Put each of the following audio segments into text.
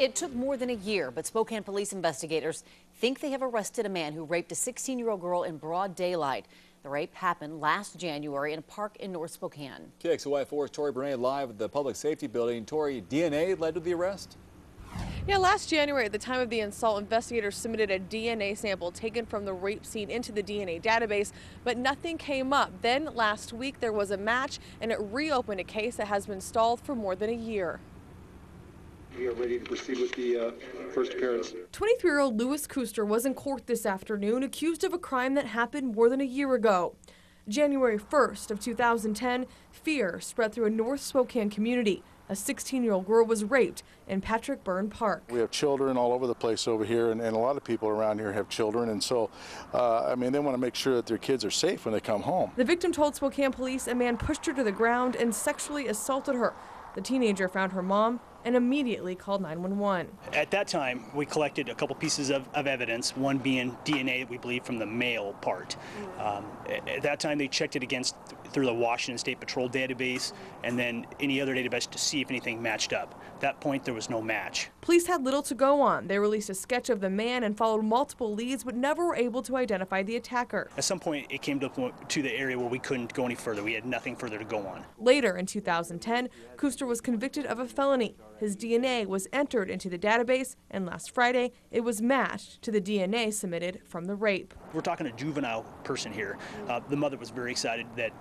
It took more than a year, but Spokane police investigators think they have arrested a man who raped a 16-year-old girl in broad daylight. The rape happened last January in a park in North Spokane. KXLY4's Tori Brunetti live at the Public Safety Building. Tori, DNA led to the arrest? Yeah, last January, at the time of the assault, investigators submitted a DNA sample taken from the rape scene into the DNA database, but nothing came up. Then last week, there was a match, and it reopened a case that has been stalled for more than a year. We are ready to proceed with the first appearance. 23-year-old Louis Kuster was in court this afternoon, accused of a crime that happened more than a year ago. January 1st of 2010, fear spread through a North Spokane community. A 16-year-old girl was raped in Patrick Byrne Park. We have children all over the place over here, and a lot of people around here have children, and so, I mean, they want to make sure that their kids are safe when they come home. The victim told Spokane police a man pushed her to the ground and sexually assaulted her. The teenager found her mom and immediately called 911. At that time, we collected a couple pieces of evidence, one being DNA, we believe, from the male part. At that time, they checked it through the Washington State Patrol database and then any other database to see if anything matched up. At that point, there was no match. Police had little to go on. They released a sketch of the man and followed multiple leads, but never were able to identify the attacker. At some point, it came to the area where we couldn't go any further. We had nothing further to go on. Later in 2010, Kuster was convicted of a felony. His DNA was entered into the database, and last Friday, it was matched to the DNA submitted from the rape. We're talking a juvenile person here. The mother was very excited that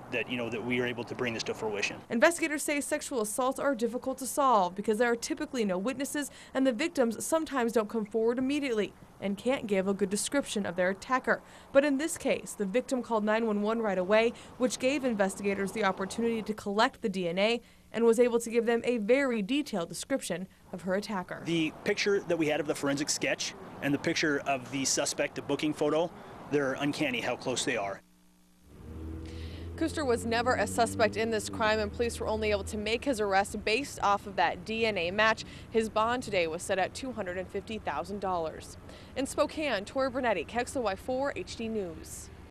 we were able to bring this to fruition. Investigators say sexual assaults are difficult to solve because there are typically no witnesses, and the victims sometimes don't come forward immediately and can't give a good description of their attacker. But in this case, the victim called 911 right away, which gave investigators the opportunity to collect the DNA and was able to give them a very detailed description of her attacker. The picture that we had of the forensic sketch and the picture of the suspect, the booking photo, they're uncanny how close they are. Kuster was never a suspect in this crime, and police were only able to make his arrest based off of that DNA match. His bond today was set at $250,000. In Spokane, Tori Brunetti, KXLY4 HD News.